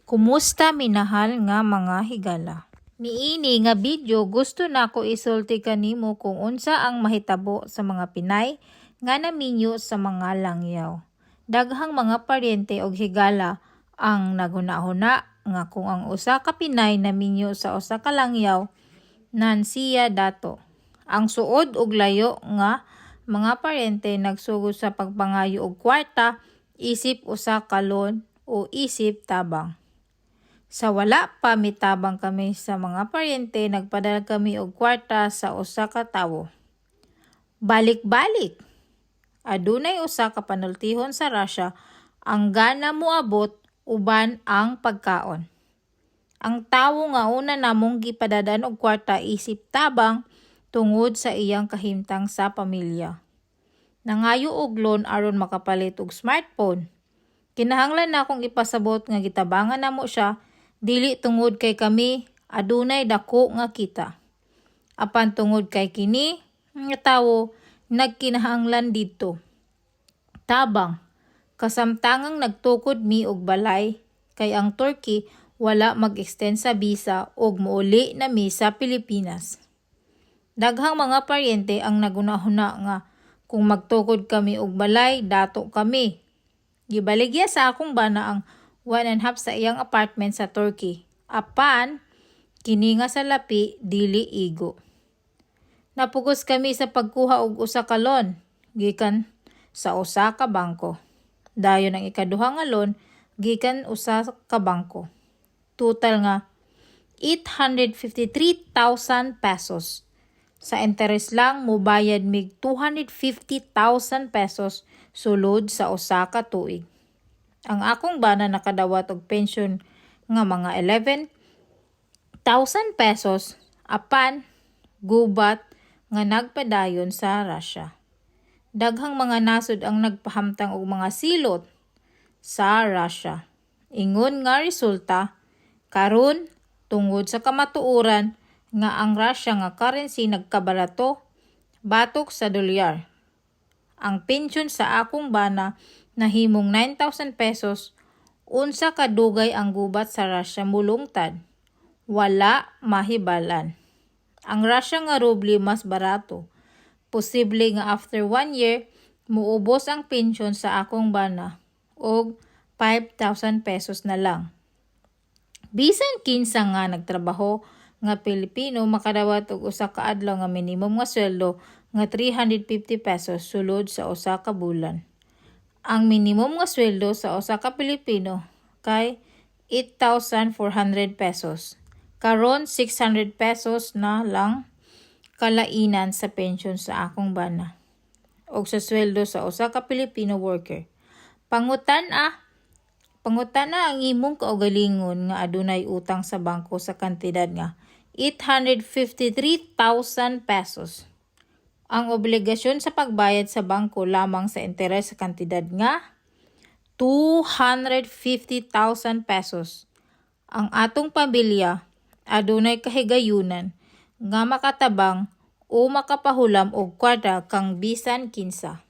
Kumusta minahal nga mga higala? Niini nga video gusto nako isulti kanimo kung unsa ang mahitabo sa mga Pinay nga naminyo sa mga langyaw. Daghang mga paryente og higala ang naghuna-huna nga kung ang usa ka Pinay naminyo sa usa ka langyaw nan siya dato. Ang suod og layo nga mga paryente nagsugod sa pagpangayo og kwarta isip usa ka loan o isip tabang. Sa wala pa mitabang kami sa mga paryente, nagpadala kami og kwarta sa usa ka tawo. Balik-balik. Adunay usa ka panultihon sa Russia ang gana moabot uban ang pagkaon. Ang tawo nga una namong gipadadaan og kwarta isip tabang tungod sa iyang kahimtang sa pamilya. Nangayo og loan aron makapalit og smartphone. Kinahanglan na akong ipasabot nga gitabangan namo siya dili tungod kay kami adunay dako nga kita. Apan tungod kay kini nga tawo nagkinahanglan didto. Tabang, kasamtangang nagtukod mi og balay kay ang Turkey wala mag-extend sa visa og muuli na mi sa Pilipinas. Daghang mga paryente ang nagunahuna nga kung magtukod kami og balay dato kami. Gibaligya sa akong bana ang 1.5 sa iyang apartment sa Turkey. Apan, kini nga sa lapi, dili igo. Napugos kami sa pagkuha og usa ka loan, gikan sa usa ka bangko. Dayon ang ikaduha nga loan, gikan usa ka bangko. Total nga 853,000 pesos. Sa interes lang, mubayad mig 250,000 pesos sulod sa usa ka tuig. Ang akong bana nakadawat og pensyon nga mga 11,000 pesos apan gubat nga nagpadayon sa Russia. Daghang mga nasod ang nagpahamtang og mga silot sa Russia. Ingon nga resulta, karon tungod sa kamatuoran nga ang Russia nga currency nagkabarato batok sa dolyar. Ang pensyon sa akong bana nahimong 9,000 pesos, unsa kadugay ang gubat sa Russia mulungtad. Wala mahibalan. Ang Russia nga ruble mas barato. Posible nga after 1 year, muubos ang pensyon sa akong bana og 5,000 pesos na lang. Bisan kinsa nga nagtrabaho nga Pilipino makadawat og usa ka adlaw nga minimum nga sweldo nga 350 pesos sulod sa usa ka bulan. Ang minimum nga sweldo sa usa ka Pilipino kay 8,400 pesos. Karon 600 pesos na lang kalainan sa pensyon sa akong bana. Og sa sweldo sa usa ka Filipino worker. Pangutana ang imong kaugalingon nga adunay utang sa bangko sa kantidad nga 853,000 pesos. Ang obligasyon sa pagbayad sa bangko lamang sa interes sa kantidad nga 250,000 pesos. Ang atong pamilya adunay kahigayunan nga makatabang o makapahulam og kwarta kang bisan kinsa.